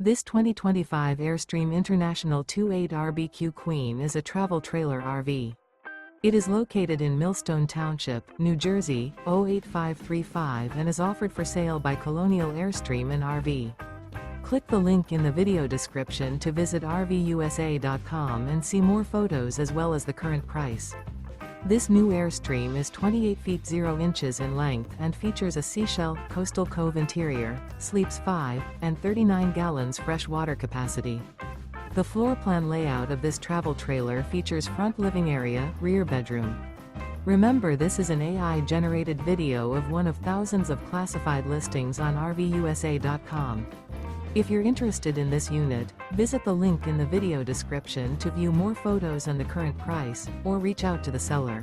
This 2025 Airstream International 2.8 RBQ Queen is a travel trailer RV. It is located in Millstone Township, New Jersey, 08535 and is offered for sale by Colonial Airstream RV. Click the link in the video description to visit RVUSA.com and see more photos as well as the current price. This new Airstream is 28 feet 0 inches in length and features a Seashell, coastal cove interior, sleeps 5, and 39 gallons fresh water capacity. The floor plan layout of this travel trailer features front living area, rear bedroom. Remember, this is an AI-generated video of one of thousands of classified listings on RVUSA.com. If you're interested in this unit, visit the link in the video description to view more photos and the current price, or reach out to the seller.